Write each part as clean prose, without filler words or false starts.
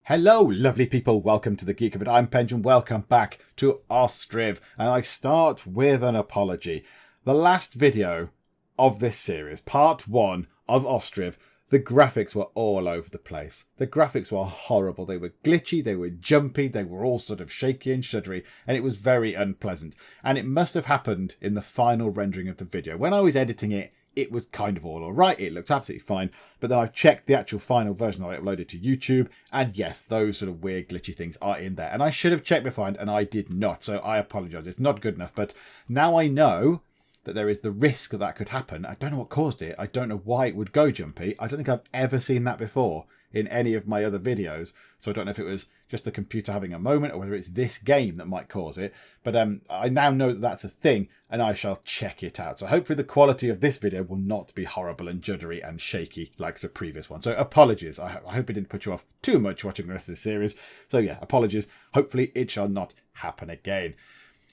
Hello, lovely people. Welcome to the Geek, but I'm Pension. Welcome back to Ostriv. And I start with an apology. The last video of this series, part 1 of Ostriv, the graphics were all over the place. The graphics were horrible. They were glitchy, they were jumpy, they were all sort of shaky and shuddery, and it was very unpleasant. And it must have happened in the final rendering of the video. When I was editing it, it was kind of all alright, it looked absolutely fine, but then I've checked the actual final version that I uploaded to YouTube, and yes, those sort of weird glitchy things are in there. And I should have checked beforehand, and I did not, so I apologise. It's not good enough, but now I know that there is the risk that that could happen. I don't know what caused it. I don't know why it would go jumpy. I don't think I've ever seen that before in any of my other videos, so I don't know if it was just the computer having a moment or whether it's this game that might cause it, but I now know that that's a thing and I shall check it out. So hopefully the quality of this video will not be horrible and juddery and shaky like the previous one. So apologies, I hope it didn't put you off too much watching the rest of the series. So yeah, apologies, hopefully it shall not happen again.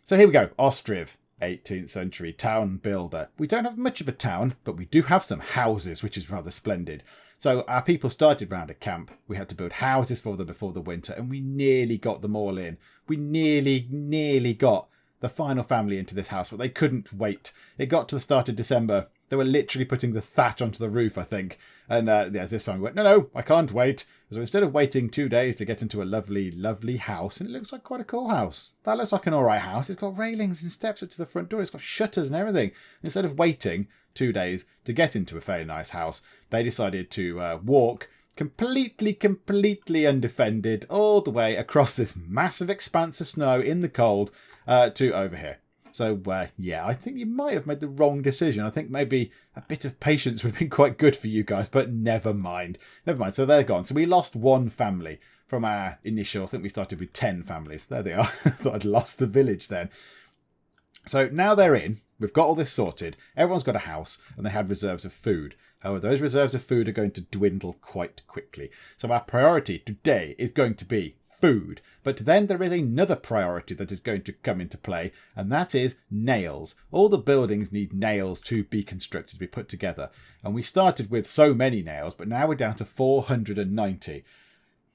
So here we go, Ostriv. 18th century town builder. We don't have much of a town, but we do have some houses, which is rather splendid. So our people started round a camp. We had to build houses for them before the winter, and we nearly got them all in. We nearly got the final family into this house, but they couldn't wait. It got to the start of December. They were literally putting the thatch onto the roof, I think. And this time we went, no, I can't wait. So instead of waiting 2 days to get into a lovely house, and it looks like quite a cool house. That looks like an alright house. It's got railings and steps up to the front door. It's got shutters and everything. Instead of waiting 2 days to get into a very nice house, they decided to walk completely undefended all the way across this massive expanse of snow in the cold to over here. So, yeah, I think you might have made the wrong decision. I think maybe a bit of patience would have been quite good for you guys, but never mind. Never mind. So they're gone. So we lost one family from our initial, I think we started with 10 families. There they are. I thought I'd lost the village then. So now they're in. We've got all this sorted. Everyone's got a house and they had reserves of food. However, those reserves of food are going to dwindle quite quickly. So our priority today is going to be food. But then there is another priority that is going to come into play, and that is nails. All the buildings need nails to be constructed, to be put together. And we started with so many nails, but now we're down to 490.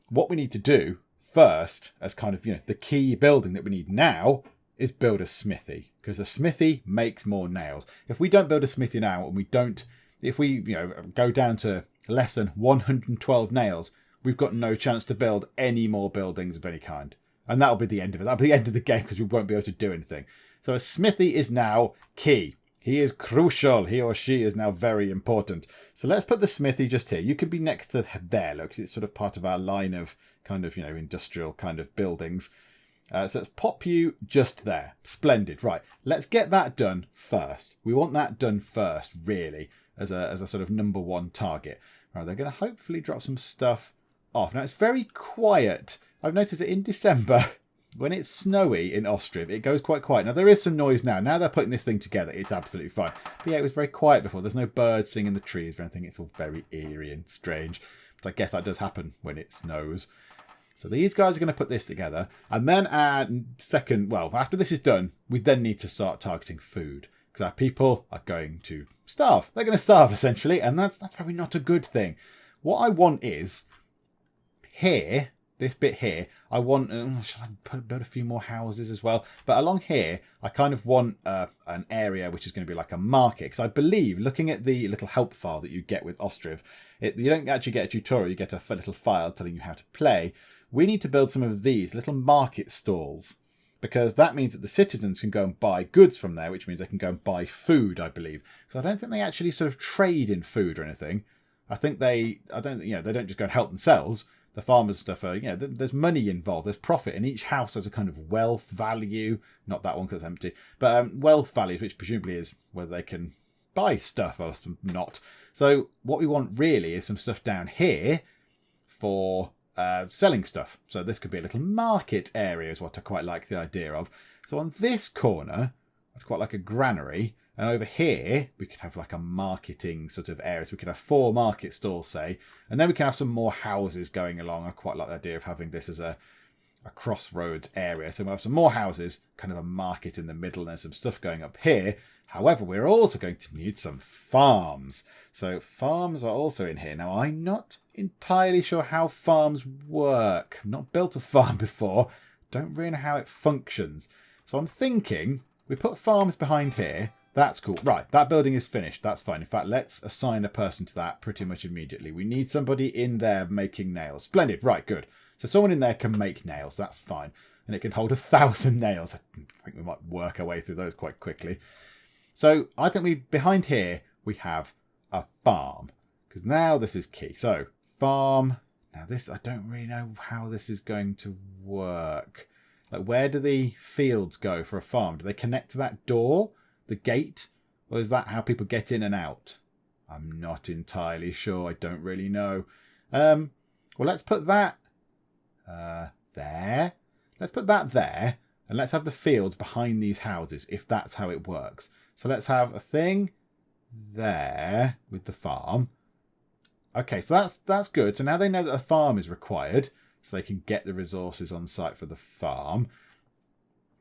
What we need to do first, as kind of, the key building that we need now, is build a smithy. Because a smithy makes more nails. If we don't build a smithy now, and if we go down to less than 112 nails, we've got no chance to build any more buildings of any kind. And that'll be the end of it. That'll be the end of the game because we won't be able to do anything. So a smithy is now key. He is crucial. He or she is now very important. So let's put the smithy just here. You could be next to there, look. It's sort of part of our line of kind of, industrial kind of buildings. So let's pop you just there. Splendid. Right. Let's get that done first. We want that done first, really, as a sort of number one target. Right. They're going to hopefully drop some stuff off. Now it's very quiet. I've noticed that in December, when it's snowy in Ostriv, it goes quite quiet. Now there is some noise now. Now they're putting this thing together. It's absolutely fine. But yeah, it was very quiet before. There's no birds singing in the trees or anything. It's all very eerie and strange. But I guess that does happen when it snows. So these guys are going to put this together. And then after this is done, we then need to start targeting food. Because our people are going to starve. They're going to starve, essentially. And that's probably not a good thing. What I want is here, this bit here, I want, shall I build a few more houses as well? But along here, I kind of want an area which is going to be like a market. Because I believe, looking at the little help file that you get with Ostriv, you don't actually get a tutorial, you get a little file telling you how to play. We need to build some of these little market stalls. Because that means that the citizens can go and buy goods from there, which means they can go and buy food, I believe. Because I don't think they actually sort of trade in food or anything. I think they don't just go and help themselves. The farmers and stuff are, there's money involved, there's profit, and each house has a kind of wealth value. Not that one because it's empty, but wealth values, which presumably is whether they can buy stuff or not. So what we want really is some stuff down here for selling stuff. So this could be a little market area is what I quite like the idea of. So on this corner, I'd quite like a granary. And over here, we could have like a marketing sort of area. So we could have 4 market stalls, say. And then we can have some more houses going along. I quite like the idea of having this as a a crossroads area. So we'll have some more houses, kind of a market in the middle, and there's some stuff going up here. However, we're also going to need some farms. So farms are also in here. Now, I'm not entirely sure how farms work. I've not built a farm before. Don't really know how it functions. So I'm thinking we put farms behind here. That's cool. Right, that building is finished. That's fine. In fact, let's assign a person to that pretty much immediately. We need somebody in there making nails. Splendid. Right, good. So someone in there can make nails. That's fine. And it can hold 1,000 nails. I think we might work our way through those quite quickly. So I think behind here we have a farm, because now this is key. So farm. Now this, I don't really know how this is going to work. Like, where do the fields go for a farm? Do they connect to that door, the gate, or is that how people get in and out? I'm not entirely sure. I don't really know. Well, let's put that there. Let's put that there, and let's have the fields behind these houses, if that's how it works. So let's have a thing there with the farm. Okay, so that's good. So now they know that a farm is required, so they can get the resources on site for the farm.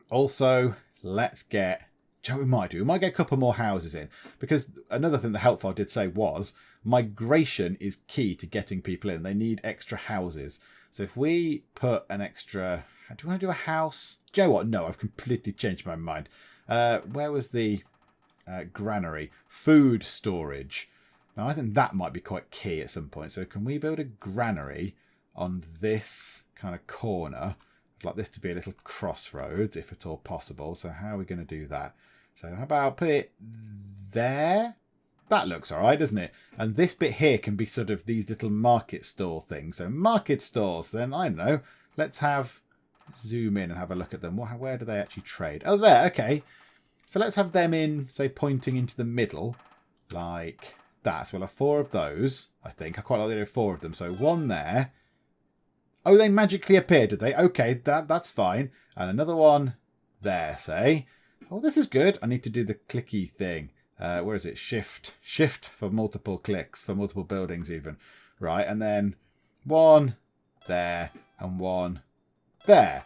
Also, let's get... Do you know what we might do? We might get a couple more houses in, because another thing the help file did say was migration is key to getting people in. They need extra houses. So if we put an extra... Do you want to do a house? Do you know what? No, I've completely changed my mind. Where was the... granary, food storage. Now I think that might be quite key at some point. So can we build a granary on this kind of corner? I'd like this to be a little crossroads, if at all possible. So how are we going to do that? So how about put it there? That looks all right, doesn't it? And this bit here can be sort of these little market store things. So market stores, then, I don't know. Let's zoom in and have a look at them. Where do they actually trade? Oh, there, okay. So let's have them in, say, pointing into the middle, like that. So we'll have 4 of those, I think. I quite like the idea of 4 of them. So 1 there. Oh, they magically appear, did they? Okay, that's fine. And another one there, say. Oh, this is good. I need to do the clicky thing. Where is it? Shift for multiple clicks, for multiple buildings even. Right, and then 1 there and 1 there.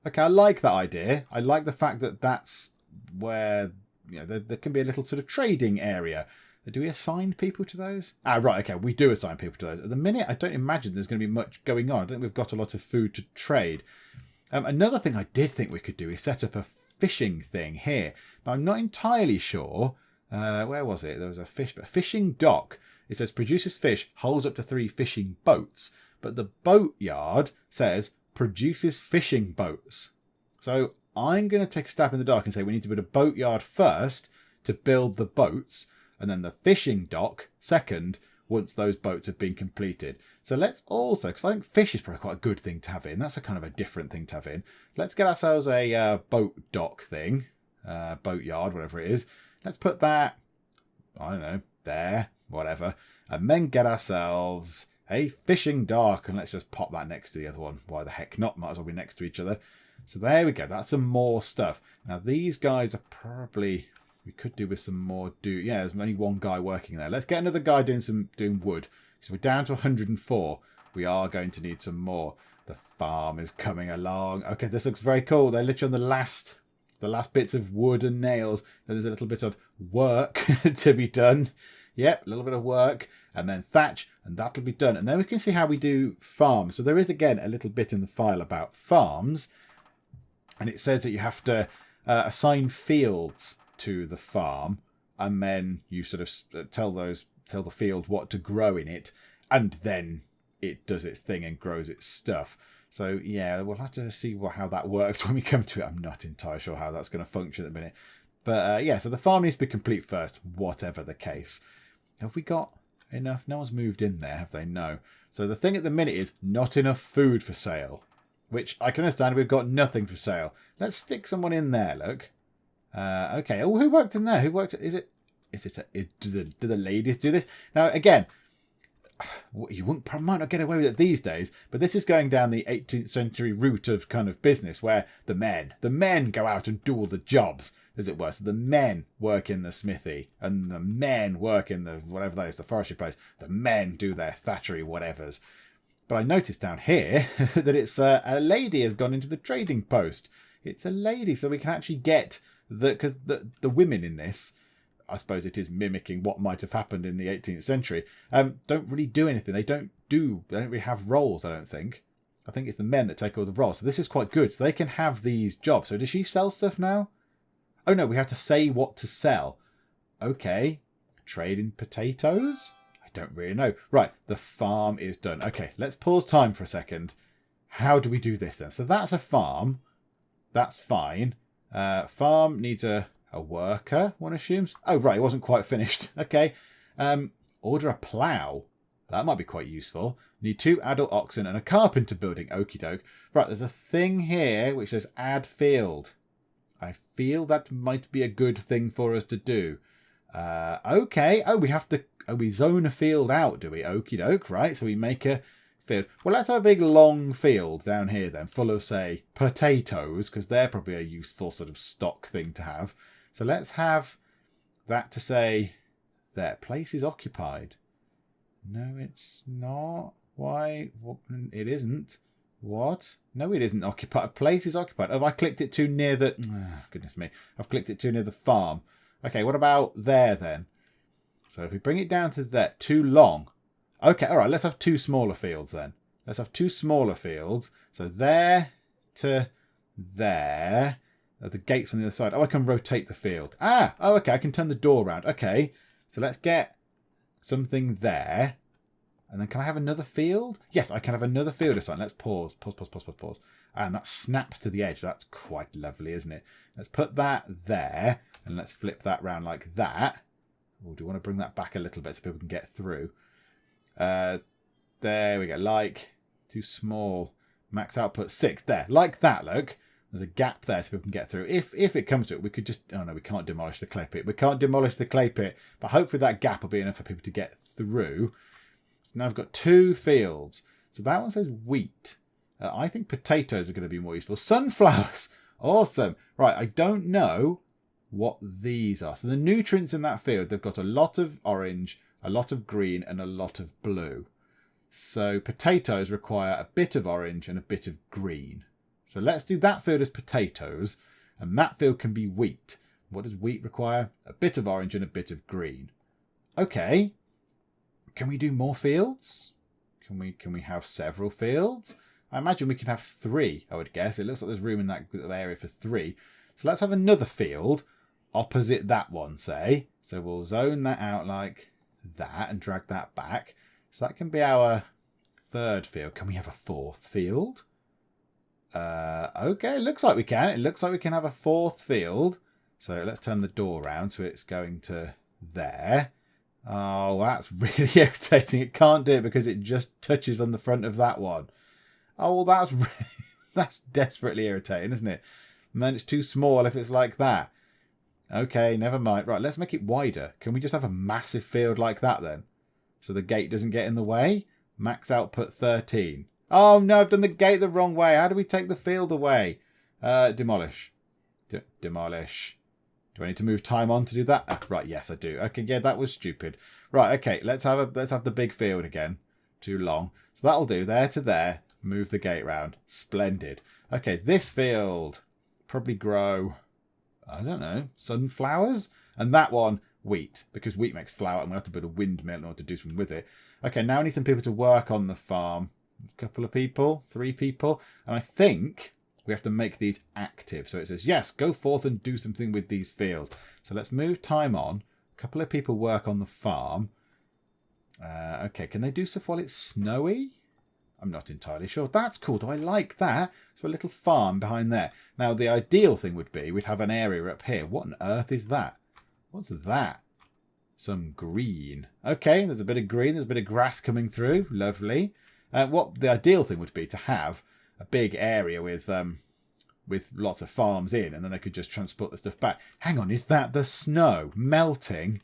Okay, I like that idea. I like the fact that that's where, you know, there can be a little sort of trading area. Do we assign people to those? Ah, right, okay, we do assign people to those. At the minute, I don't imagine there's going to be much going on. I don't think we've got a lot of food to trade. Another thing I did think we could do is set up a fishing thing here. Now, I'm not entirely sure. Where was it? There was a fishing dock. It says produces fish, holds up to 3 fishing boats. But the boat yard says produces fishing boats. So I'm going to take a stab in the dark and say we need to build a boat yard first to build the boats, and then the fishing dock second once those boats have been completed. So let's also, because I think fish is probably quite a good thing to have in. That's a kind of a different thing to have in. Let's get ourselves a boat dock thing, boat yard, whatever it is. Let's put that, I don't know, there, whatever. And then get ourselves a fishing dock, and let's just pop that next to the other one. Why the heck not? Might as well be next to each other. So there we go. That's some more stuff. Now these guys are probably... We could do with some more yeah, there's only 1 guy working there. Let's get another guy doing wood. So we're down to 104. We are going to need some more. The farm is coming along. Okay, this looks very cool. They're literally on the last bits of wood and nails. There's a little bit of work to be done. Yep, a little bit of work. And then thatch, and that'll be done. And then we can see how we do farms. So there is, again, a little bit in the file about farms. And it says that you have to assign fields to the farm, and then you sort of tell the field what to grow in it, and then it does its thing and grows its stuff. So yeah, we'll have to see how that works when we come to it. I'm not entirely sure how that's going to function at the minute, but yeah, so the farm needs to be complete first, whatever the case. Have we got enough? No one's moved in there, have they? No. So the thing at the minute is not enough food for sale, which I can understand. We've got nothing for sale. Let's stick someone in there, look. Okay. Oh, who worked in there? Who worked? Do the ladies do this? Now, again, you might not get away with it these days, but this is going down the 18th century route of kind of business where the men go out and do all the jobs, as it were. So the men work in the smithy, and the men work in the whatever that is, the forestry place. The men do their thatchery whatevers. But I noticed down here that it's a lady has gone into the trading post. It's a lady, so we can actually get because the women in this, I suppose it is mimicking what might have happened in the 18th century, don't really do anything. They don't really have roles, I don't think. I think it's the men that take all the roles. So this is quite good. So they can have these jobs. So does she sell stuff now? Oh no, we have to say what to sell. Okay. Trade in potatoes? I don't really know. Right, the farm is done. Okay, let's pause time for a second. How do we do this then? So that's a farm. That's fine. Farm needs a worker, one assumes. Oh, right, it wasn't quite finished. Okay. Order a plough. That might be quite useful. Need 2 adult oxen and a carpenter building. Okie doke. Right, there's a thing here which says add field. I feel that might be a good thing for us to do. Okay. Oh, we have to... Oh, we zone a field out, do we? Okie doke. Right, so we make a field. Well, let's have a big long field down here then, full of, say, potatoes, because they're probably a useful sort of stock thing to have. So let's have that to say, there, place is occupied. No, it's not. Why? What? It isn't. What? No, it isn't occupied. Place is occupied. Have I clicked it too near the... Oh, goodness me. I've clicked it too near the farm. Okay, what about there then? So if we bring it down to there, too long. Okay, all right, let's have 2 smaller fields then. Let's have 2 smaller fields. So there to there. The gate's on the other side. Oh, I can rotate the field. Ah, oh, okay, I can turn the door around. Okay, so let's get something there. And then can I have another field? Yes, I can have another field assigned. Let's pause. Pause. And that snaps to the edge. That's quite lovely, isn't it? Let's put that there. And let's flip that round like that. Oh, do you want to bring that back a little bit so people can get through? There we go. Like, too small. Max output 6. There. Like that, look. There's a gap there so people can get through. If it comes to it, we could just... Oh, no, we can't demolish the clay pit. We can't demolish the clay pit. But hopefully that gap will be enough for people to get through. So now I've got 2 fields. So that one says wheat. I think potatoes are going to be more useful. Sunflowers. Awesome. Right, I don't know what these are. So the nutrients in that field, they've got a lot of orange, a lot of green, and a lot of blue. So potatoes require a bit of orange and a bit of green. So let's do that field as potatoes, and that field can be wheat. What does wheat require? A bit of orange and a bit of green. Okay. Can we do more fields? Can we have several fields? I imagine we can have 3, I would guess. It looks like there's room in that area for 3. So let's have another field opposite that one, say. So we'll zone that out like that and drag that back. So that can be our 3rd field. Can we have a 4th field? Okay, it looks like we can. It looks like we can have a 4th field. So let's turn the door around so it's going to there. Oh, that's really irritating. It can't do it because it just touches on the front of that one. Oh, well, that's desperately irritating, isn't it? And then it's too small if it's like that. Okay, never mind. Right, let's make it wider. Can we just have a massive field like that then? So the gate doesn't get in the way? Max output 13. Oh, no, I've done the gate the wrong way. How do we take the field away? Demolish. Demolish. Do I need to move time on to do that? Ah, right, yes, I do. Okay, yeah, that was stupid. Right, okay, let's have the big field again. Too long. So that'll do. There to there. Move the gate round. Splendid. Okay, this field probably grow, I don't know, sunflowers? And that one, wheat, because wheat makes flour and we'll have to build a windmill in order to do something with it. Okay, now we need some people to work on the farm. A couple of people, 3 people. And I think we have to make these active. So it says, yes, go forth and do something with these fields. So let's move time on. A couple of people work on the farm. Okay, can they do stuff while it's snowy? I'm not entirely sure. That's cool. Do I like that? So a little farm behind there. Now, the ideal thing would be we'd have an area up here. What on earth is that? What's that? Some green. Okay, there's a bit of green. There's a bit of grass coming through. Lovely. What the ideal thing would be to have a big area with lots of farms in, and then they could just transport the stuff back. Hang on, is that the snow melting?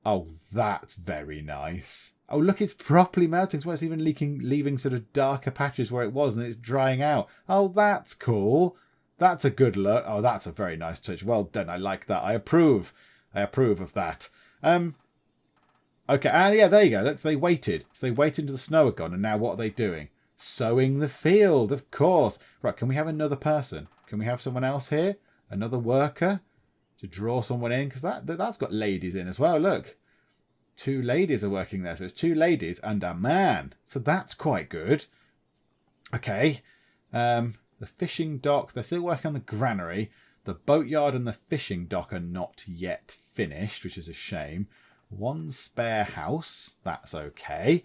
Oh, that's very nice. Oh, look, it's properly melting. So it's even leaving sort of darker patches where it was, and it's drying out. Oh, that's cool. That's a good look. Oh, that's a very nice touch. Well done. I like that. I approve. I approve of that. Okay, and yeah, there you go. Look, so they waited. So they waited until the snow had gone, and now what are they doing? Sowing the field, of course. Right, can we have another person? Can we have someone else here? Another worker? To draw someone in? Because that's got ladies in as well, look. 2 ladies are working there. So it's 2 ladies and a man. So that's quite good. Okay. The fishing dock, they're still working on the granary. The boatyard and the fishing dock are not yet finished, which is a shame. 1 spare house, that's okay.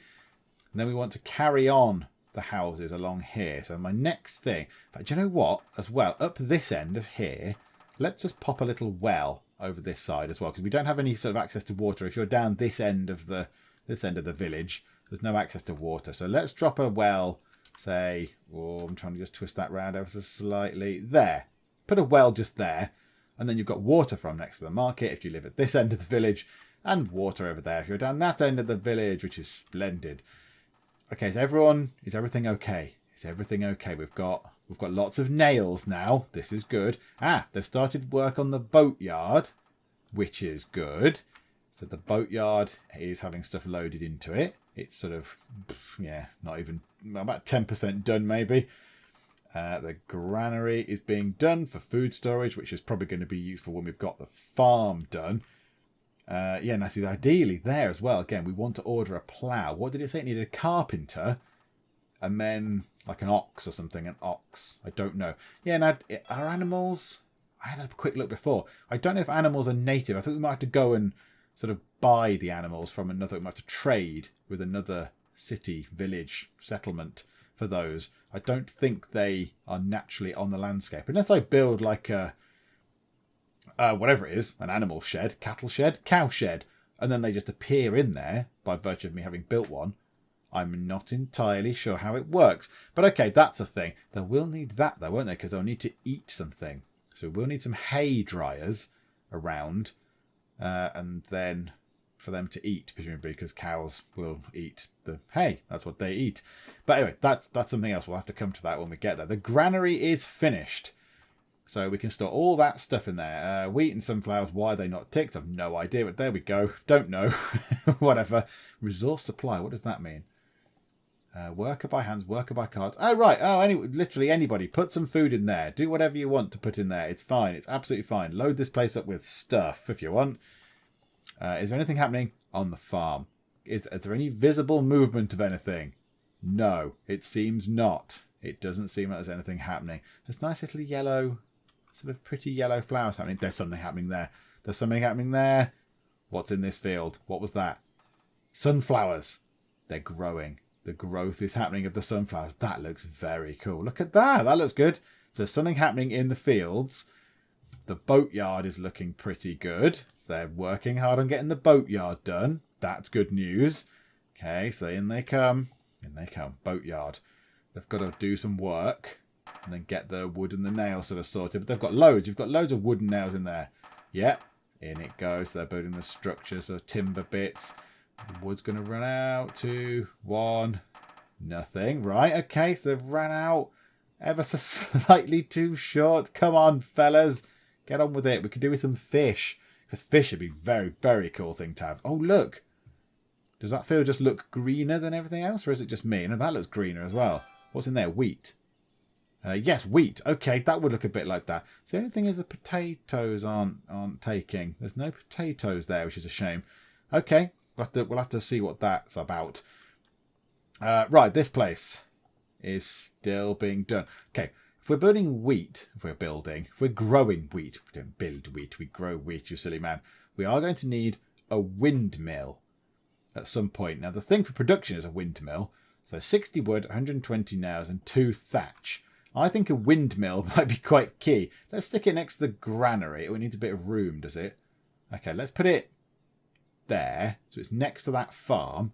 And then we want to carry on the houses along here. So my next thing, but do you know what? As well, up this end of here, let's just pop a little well over this side as well, because we don't have any sort of access to water. If you're down this end of the village, there's no access to water. So let's drop a well, say, oh, I'm trying to just twist that round ever so slightly. There. Put a well just there, and then you've got water from next to the market if you live at this end of the village, and water over there if you're down that end of the village, which is splendid. Okay, so everyone, is everything okay? Is everything okay? We've got lots of nails now. This is good. Ah, they've started work on the boatyard, which is good. So the boatyard is having stuff loaded into it. It's sort of, yeah, not even, about 10% done maybe. The granary is being done for food storage, which is probably going to be useful when we've got the farm done. Yeah, now see, ideally there as well, again, we want to order a plough. What did it say? It needed a carpenter and then like an ox or something. An ox. I don't know. Yeah, now, are animals... I had a quick look before. I don't know if animals are native. I think we might have to go and sort of buy the animals from another... We might have to trade with another city, village, settlement for those. I don't think they are naturally on the landscape. Unless I build like a... whatever it is, an animal shed, cattle shed, cow shed, and then they just appear in there by virtue of me having built one. I'm not entirely sure how it works. But okay, that's a thing. They will need that though, won't they? Because they'll need to eat something. So we'll need some hay dryers around, and then for them to eat, presumably, because cows will eat the hay. That's what they eat. But anyway, that's something else. We'll have to come to that when we get there. The granary is finished. So we can store all that stuff in there. Wheat and sunflowers, why are they not ticked? I've no idea, but there we go. Don't know. Whatever. Resource supply, what does that mean? Worker by hands, worker by carts. Oh, right. Oh, literally anybody. Put some food in there. Do whatever you want to put in there. It's fine. It's absolutely fine. Load this place up with stuff if you want. Is there anything happening on the farm? Is there any visible movement of anything? No, it seems not. It doesn't seem like there's anything happening. There's nice little yellow, sort of pretty yellow flowers happening. There's something happening there. There's something happening there. What's in this field? What was that? Sunflowers. They're growing. The growth is happening of the sunflowers. That looks very cool. Look at that. That looks good. There's something happening in the fields. The boatyard is looking pretty good. So they're working hard on getting the boatyard done. That's good news. Okay, so in they come. In they come. Boatyard. They've got to do some work and then get the wood and the nails sort of sorted. But they've got loads. You've got loads of wood and nails in there. Yep. In it goes. They're building the structures, the timber bits. The wood's going to run out. 2, 1, nothing. Right, okay, so they've ran out ever so slightly too short. Come on, fellas. Get on with it. We could do with some fish. Because fish would be a very, very cool thing to have. Oh, look. Does that field just look greener than everything else? Or is it just me? No, that looks greener as well. What's in there? Wheat. Yes, wheat. Okay, that would look a bit like that. So the only thing is the potatoes aren't taking. There's no potatoes there, which is a shame. Okay. We'll have to see what that's about. Right, this place is still being done. Okay, if we're building wheat, if we're growing wheat, we don't build wheat, we grow wheat, you silly man. We are going to need a windmill at some point. Now, the thing for production is a windmill. So 60 wood, 120 nails, and 2 thatch. I think a windmill might be quite key. Let's stick it next to the granary. It needs a bit of room, does it? Okay, let's put it there, so it's next to that farm,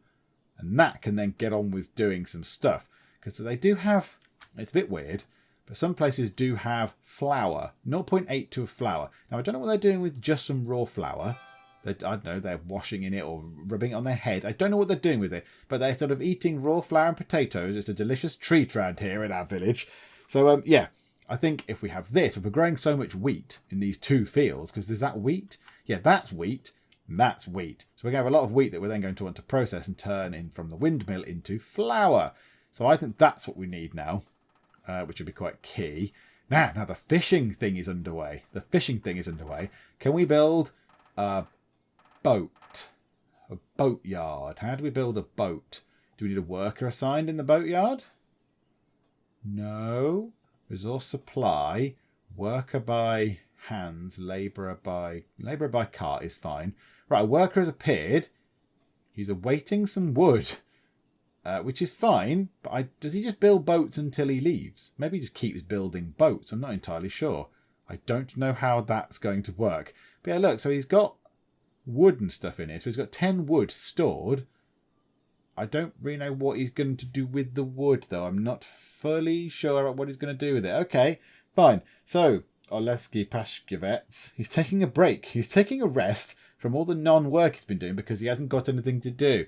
and that can then get on with doing some stuff, because they do have, it's a bit weird, but some places do have flour, 0.82 of flour. Now I don't know what they're doing with just some raw flour. I don't know, they're washing in it or rubbing it on their head. I don't know what they're doing with it, but they're sort of eating raw flour and potatoes. It's a delicious treat around here in our village. So yeah, I think if we have this, if we're growing so much wheat in these 2 fields, because there's that wheat, yeah, that's wheat. And that's wheat. So we're going to have a lot of wheat that we're then going to want to process and turn in from the windmill into flour. So I think that's what we need now, which would be quite key. Now the fishing thing is underway. The fishing thing is underway. Can we build a boat? A boatyard. How do we build a boat? Do we need a worker assigned in the boatyard? No. Resource supply. Worker by hands. Labourer by cart is fine. Right, a worker has appeared. He's awaiting some wood. Which is fine, but does he just build boats until he leaves? Maybe he just keeps building boats. I'm not entirely sure. I don't know how that's going to work. But yeah, look, so he's got wood and stuff in here. So he's got 10 wood stored. I don't really know what he's going to do with the wood, though. I'm not fully sure what he's going to do with it. Okay, fine. So, Oleski Pashkevets, he's taking a break. He's taking a rest from all the non-work he's been doing because he hasn't got anything to do.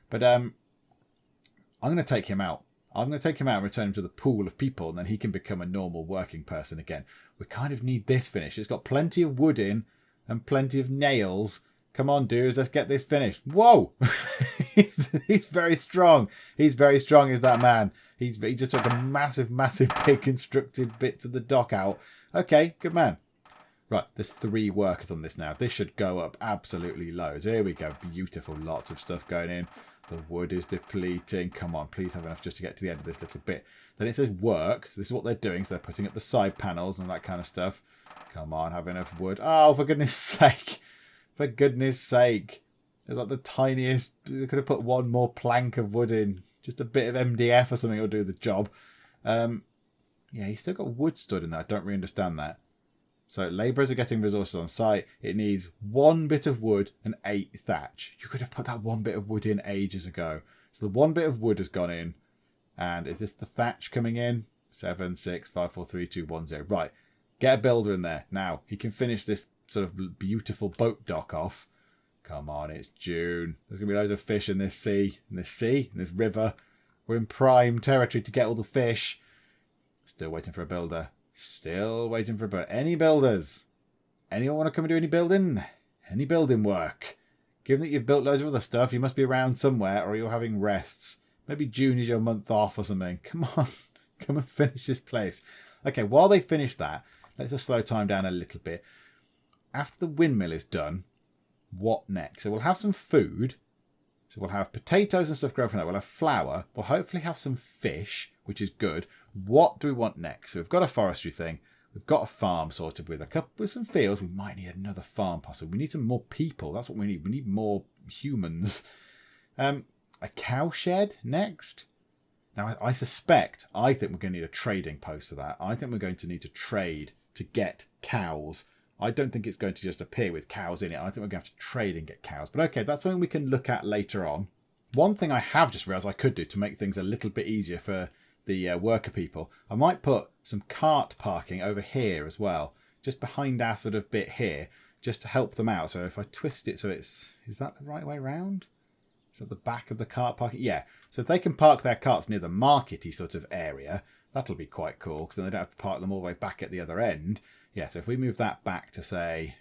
But, I'm going to take him out. I'm going to take him out and return him to the pool of people, and then he can become a normal working person again. We kind of need this finished. It's got plenty of wood in and plenty of nails. Come on, dudes, let's get this finished. Whoa! he's very strong. He's very strong, is that man. He just took a massive big constructed bits of the dock out. Okay, good man. Right, there's 3 workers on this now. This should go up absolutely loads. Here we go. Beautiful. Lots of stuff going in. The wood is depleting. Come on, please have enough just to get to the end of this little bit. Then it says work. So this is what they're doing. So they're putting up the side panels and that kind of stuff. Come on, have enough wood. Oh, for goodness sake. For goodness sake. It's like the tiniest. They could have put 1 more plank of wood in. Just a bit of MDF or something will do the job. Yeah, he's still got wood stored in there. I don't really understand that. So labourers are getting resources on site. It needs 1 bit of wood and 8 thatch. You could have put that 1 bit of wood in ages ago. So the 1 bit of wood has gone in. And is this the thatch coming in? 7, 6, 5, 4, 3, 2, 1, 0. Right. Get a builder in there. Now, he can finish this sort of beautiful boat dock off. Come on, it's June. There's going to be loads of fish in this sea. In this river. We're in prime territory to get all the fish. Still waiting for a builder. Still waiting for a builder. Any builders? Anyone want to come and do any building? Any building work? Given that you've built loads of other stuff, you must be around somewhere or you're having rests. Maybe June is your month off or something. Come on. Come and finish this place. Okay, while they finish that, let's just slow time down a little bit. After the windmill is done, what next? So we'll have some food. So we'll have potatoes and stuff growing from that. We'll have flour. We'll hopefully have some fish, which is good. What do we want next? So we've got a forestry thing. We've got a farm sorted with some fields. We might need another farm possibly. We need some more people. That's what we need. We need more humans. A cow shed next. Now, I think we're going to need a trading post for that. I think we're going to need to trade to get cows. I don't think it's going to just appear with cows in it. I think we're going to have to trade and get cows. But okay, that's something we can look at later on. One thing I have just realised I could do to make things a little bit easier for the worker people, I might put some cart parking over here as well, just behind our sort of bit here, just to help them out. So if I twist it so is that the right way round? Is that the back of the cart parking? Yeah. So if they can park their carts near the markety sort of area, that'll be quite cool, because then they don't have to park them all the way back at the other end. Yeah, so if we move that back to, say,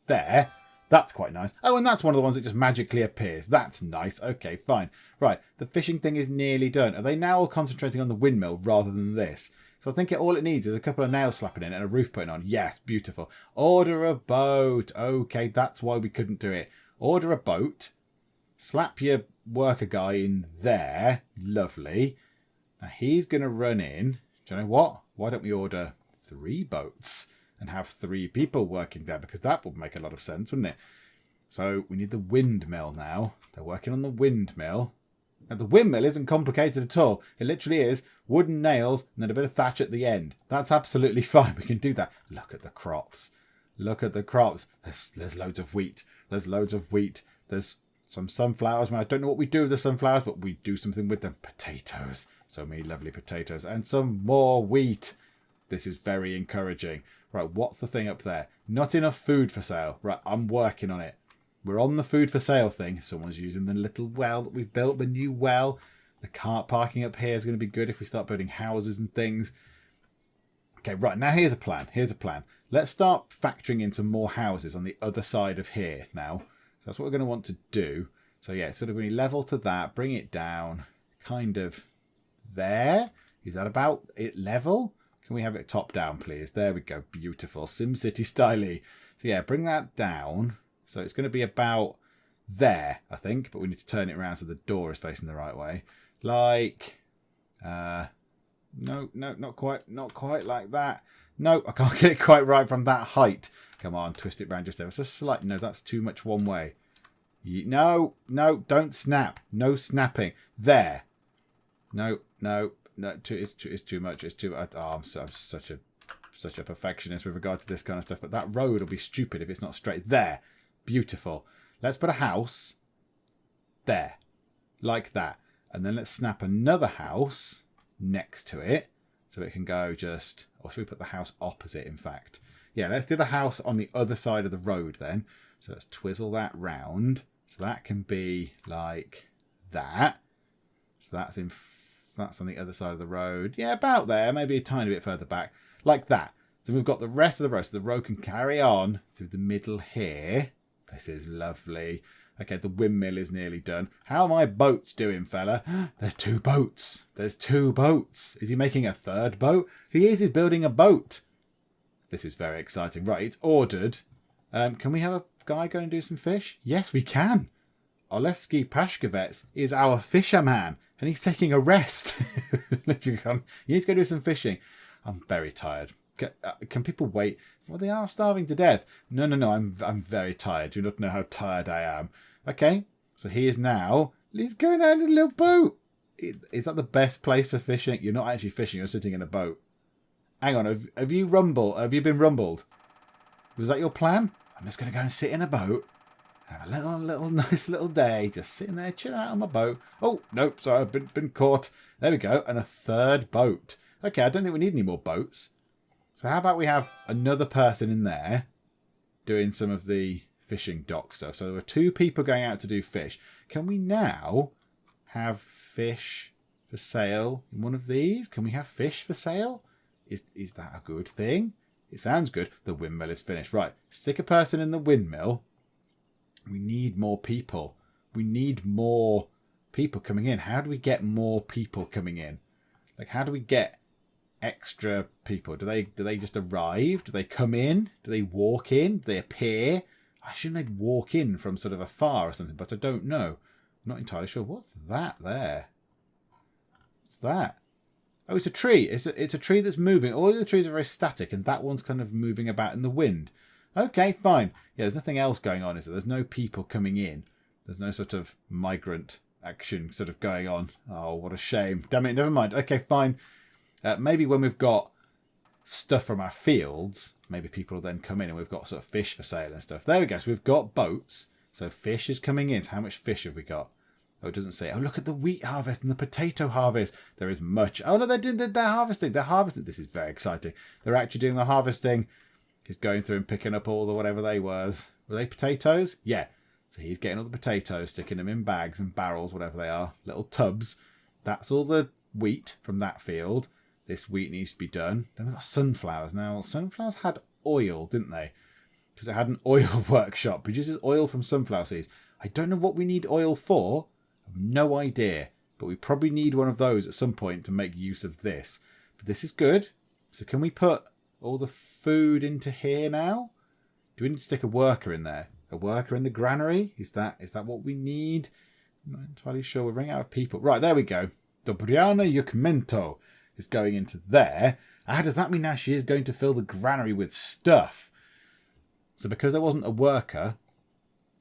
there, that's quite nice. Oh, and that's one of the ones that just magically appears. That's nice. Okay, fine. Right, the fishing thing is nearly done. Are they now all concentrating on the windmill rather than this? So I think all it needs is a couple of nails slapping in and a roof putting on. Yes, beautiful. Order a boat. Okay, that's why we couldn't do it. Order a boat. Slap your worker guy in there. Lovely. Now he's going to run in. Do you know what? Why don't we order 3 boats and have 3 people working there, because that would make a lot of sense, wouldn't it? So we need the windmill now. They're working on the windmill. Now the windmill isn't complicated at all. It literally is wooden nails and then a bit of thatch at the end. That's absolutely fine. We can do that. Look at the crops. Look at the crops. There's loads of wheat. There's loads of wheat. There's some sunflowers. I don't know what we do with the sunflowers, but we do something with them. Potatoes. So many lovely potatoes. And some more wheat. This is very encouraging. Right, what's the thing up there? Not enough food for sale. Right, I'm working on it. We're on the food for sale thing. Someone's using the little well that we've built, the new well. The cart parking up here is going to be good if we start building houses and things. Okay, right, now here's a plan. Here's a plan. Let's start factoring in some more houses on the other side of here now. So that's what we're going to want to do. So yeah, sort of when you level to that, bring it down, kind of there. Is that about it level? Can we have it top down, please? There we go. Beautiful. SimCity styley. So yeah, bring that down. So it's going to be about there, I think. But we need to turn it around so the door is facing the right way. Like, no, not quite like that. No, I can't get it quite right from that height. Come on, twist it around just there. It's a slight, no, that's too much one way. No, don't snap. No snapping. There. No, it's too much. It's too. Oh, I'm such a perfectionist with regard to this kind of stuff. But that road will be stupid if it's not straight. There, beautiful. Let's put a house there, like that, and then let's snap another house next to it, so it can go just. Or should we put the house opposite? In fact, yeah. Let's do the house on the other side of the road then. So let's twizzle that round. So that can be like that. So that's on the other side of the road. Yeah, about there. Maybe a tiny bit further back. Like that. So we've got the rest of the road. So the road can carry on through the middle here. This is lovely. Okay, the windmill is nearly done. How are my boats doing, fella? There's 2 boats. There's 2 boats. Is he making a 3rd boat? If he is, he's building a boat. This is very exciting. Right, it's ordered. Can we have a guy go and do some fish? Yes, we can. Oleski Pashkovets is our fisherman, and he's taking a rest. You need to go do some fishing. I'm very tired. Can people wait? Well, they are starving to death. No. I'm very tired. You do not know how tired I am. Okay, so he is now. He's going out in a little boat. Is that the best place for fishing? You're not actually fishing. You're sitting in a boat. Hang on. Have you been rumbled? Was that your plan? I'm just going to go and sit in a boat. Have a little nice little day. Just sitting there chilling out on my boat. Oh, nope. Sorry, I've been caught. There we go. And a 3rd boat. Okay, I don't think we need any more boats. So how about we have another person in there doing some of the fishing dock stuff. So there were 2 people going out to do fish. Can we now have fish for sale in one of these? Can we have fish for sale? Is that a good thing? It sounds good. The windmill is finished. Right, stick a person in the windmill. We need more people. We need more people coming in. How do we get more people coming in? Like, how do we get extra people? Do they just arrive? Do they come in? Do they walk in? Do they appear? I assume they'd walk in from sort of afar or something, but I don't know. I'm not entirely sure. What's that there? What's that? Oh, it's a tree. It's a tree that's moving. All the trees are very static, and that one's kind of moving about in the wind. Okay, fine. Yeah, there's nothing else going on, is there? There's no people coming in. There's no sort of migrant action sort of going on. Oh, what a shame. Damn it, never mind. Okay, fine. Maybe when we've got stuff from our fields, maybe people will then come in and we've got sort of fish for sale and stuff. There we go. So we've got boats. So fish is coming in. So how much fish have we got? Oh, it doesn't say. Oh, look at the wheat harvest and the potato harvest. There is much. Oh, no, they're harvesting. They're harvesting. This is very exciting. They're actually doing the harvesting. He's going through and picking up all the whatever they was. Were they potatoes? Yeah. So he's getting all the potatoes, sticking them in bags and barrels, whatever they are, little tubs. That's all the wheat from that field. This wheat needs to be done. Then we've got sunflowers. Now, sunflowers had oil, didn't they? Because it had an oil workshop. Produces oil from sunflower seeds. I don't know what we need oil for. I have no idea. But we probably need one of those at some point to make use of this. But this is good. So can we put all the food into here now? Do we need to stick a worker in there? A worker in the granary? Is that what we need? I'm not entirely sure. We're running out of people. Right, there we go. Dobriana Yukmento is going into there. Does that mean now she is going to fill the granary with stuff? So because there wasn't a worker,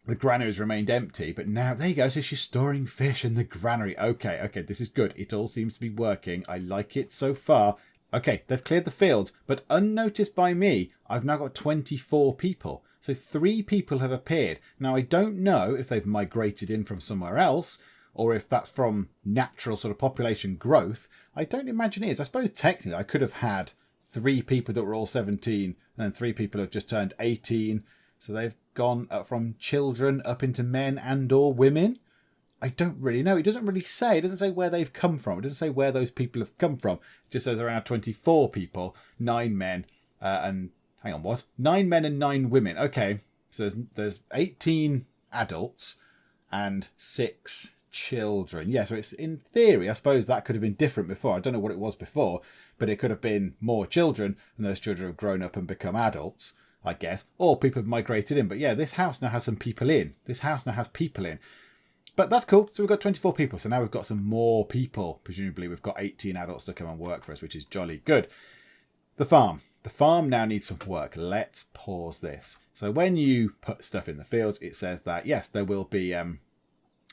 the granaries remained empty. But now, there you go. So she's storing fish in the granary. Okay, this is good. It all seems to be working. I like it so far. Okay, they've cleared the fields, but unnoticed by me, I've now got 24 people. So 3 people have appeared. Now, I don't know if they've migrated in from somewhere else, or if that's from natural sort of population growth. I don't imagine it is. I suppose technically I could have had 3 people that were all 17, and then 3 people have just turned 18. So they've gone from children up into men and or women. I don't really know. It doesn't really say. It doesn't say where they've come from. It doesn't say where those people have come from. It just says around 24 people, 9 men, and hang on, what? 9 men and 9 women. Okay, so there's 18 adults and 6 children. Yeah, so it's in theory, I suppose that could have been different before. I don't know what it was before, but it could have been more children, and those children have grown up and become adults, I guess, or people have migrated in. But yeah, this house now has some people in. This house now has people in. But that's cool. So we've got 24 people. So now we've got some more people. Presumably we've got 18 adults to come and work for us, which is jolly good. The farm. The farm now needs some work. Let's pause this. So when you put stuff in the fields, it says that, yes, there will be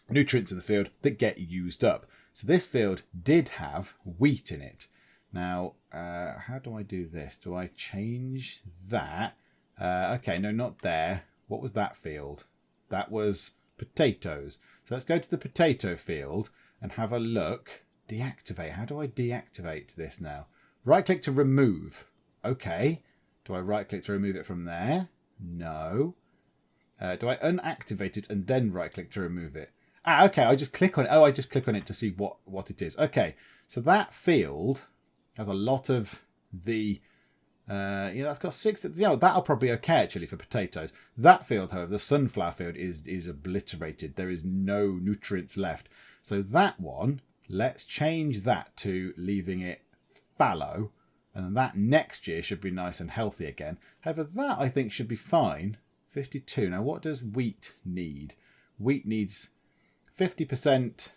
nutrients in the field that get used up. So this field did have wheat in it. Now, how do I do this? Do I change that? Okay, no, not there. What was that field? That was potatoes. So let's go to the potato field and have a look. Deactivate. How do I deactivate this now? Right click to remove. Okay. Do I right click to remove it from there? No. Do I unactivate it and then right click to remove it? Ah, okay. I just click on it. Oh, I just click on it to see what it is. Okay. So that field has a lot of the... yeah, that's got 6. That'll probably be okay actually for potatoes. That field, however, the sunflower field is obliterated. There is no nutrients left. So that one, let's change that to leaving it fallow, and that next year should be nice and healthy again. However, that I think should be fine. 52. Now, what does wheat need? Wheat needs 50%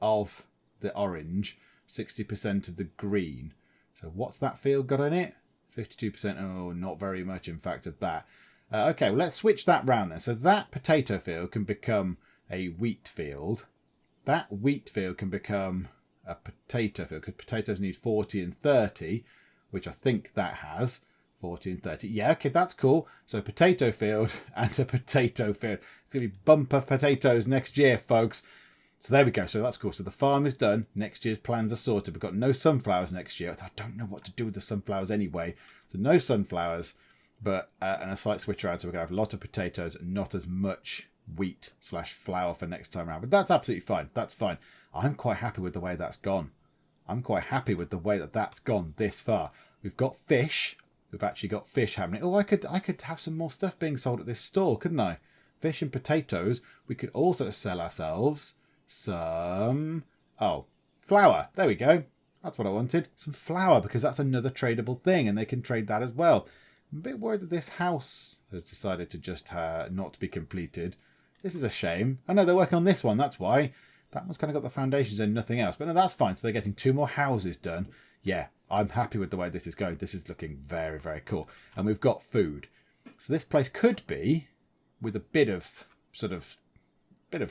of the orange, 60% of the green. So what's that field got in it? 52%, oh, not very much, in fact, of that. Okay, well, let's switch that round then. So that potato field can become a wheat field. That wheat field can become a potato field, because potatoes need 40 and 30, which I think that has. 40 and 30. Yeah, okay, that's cool. So potato field and a potato field. It's going to be bumper potatoes next year, folks. So there we go. So that's cool. So the farm is done. Next year's plans are sorted. We've got no sunflowers next year. I don't know what to do with the sunflowers anyway. So no sunflowers, but and a slight switch around. So we're going to have a lot of potatoes and not as much wheat/flour for next time around. But that's absolutely fine. That's fine. I'm quite happy with the way that's gone. I'm quite happy with the way that that's gone this far. We've got fish. We've actually got fish happening. Oh, I could have some more stuff being sold at this stall, couldn't I? Fish and potatoes. We could also sell ourselves some... Oh, flour. There we go. That's what I wanted. Some flour, because that's another tradable thing, and they can trade that as well. I'm a bit worried that this house has decided to just not be completed. This is a shame. Oh, no, they're working on this one. That's why. That one's kind of got the foundations and nothing else. But no, that's fine. So they're getting 2 more houses done. Yeah, I'm happy with the way this is going. This is looking very, very cool. And we've got food. So this place could be, with a bit of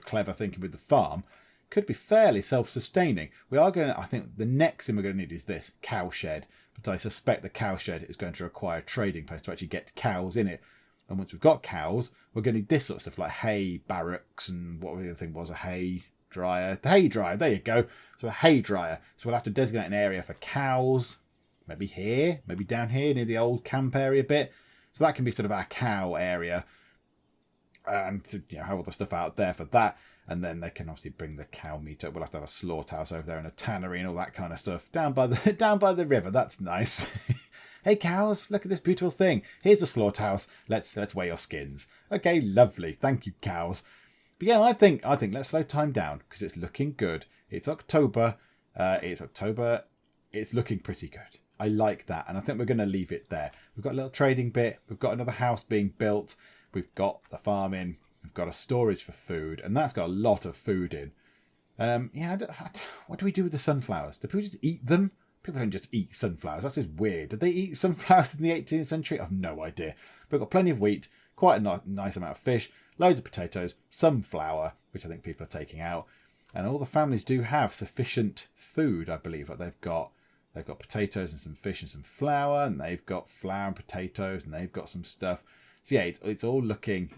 clever thinking with the farm, could be fairly self-sustaining. We are going to, I think the next thing we're going to need is this cow shed. But I suspect the cow shed is going to require a trading post to actually get cows in it. And once we've got cows, we're going to need this sort of stuff like hay barracks and what the other thing was, a hay dryer. The hay dryer, there you go. So a hay dryer. So we'll have to designate an area for cows. Maybe here, maybe down here near the old camp area bit. So that can be sort of our cow area. And have all the stuff out there for that. And then they can obviously bring the cow meat up. We'll have to have a slaughterhouse over there and a tannery and all that kind of stuff down by the river. That's nice. Hey cows, look at this beautiful thing. Here's the slaughterhouse. Let's weigh your skins. Okay, lovely. Thank you, cows. But yeah, I think let's slow time down because it's looking good. It's October. It's looking pretty good. I like that, and I think we're going to leave it there. We've got a little trading bit. We've got another house being built. We've got the farming. We've got a storage for food, and that's got a lot of food in. What do we do with the sunflowers? Do people just eat them? People don't just eat sunflowers. That's just weird. Did they eat sunflowers in the 18th century? I've no idea. But we've got plenty of wheat, quite a nice amount of fish, loads of potatoes, some flour, which I think people are taking out. And all the families do have sufficient food, I believe. Like they've got potatoes and some fish and some flour, and they've got flour and potatoes, and they've got some stuff. So yeah, it's all looking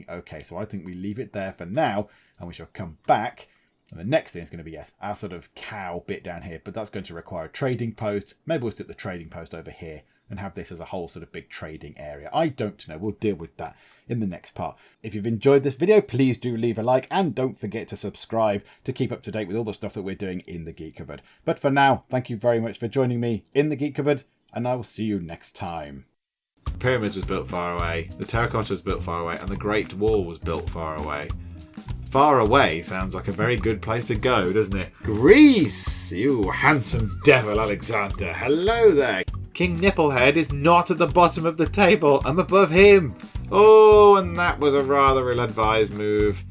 okay. So I think we leave it there for now, and we shall come back. And the next thing is going to be, yes, our sort of cow bit down here, but that's going to require a trading post. Maybe we'll stick the trading post over here and have this as a whole sort of big trading area. I don't know. We'll deal with that in the next part. If you've enjoyed this video, please do leave a like and don't forget to subscribe to keep up to date with all the stuff that we're doing in the Geek Cupboard. But for now, thank you very much for joining me in the Geek Cupboard, and I will see you next time. The pyramids was built far away, the terracotta was built far away, and the Great Wall was built far away. Far away sounds like a very good place to go, doesn't it? Greece! You handsome devil, Alexander. Hello there. King Nipplehead is not at the bottom of the table. I'm above him. Oh, and that was a rather ill-advised move.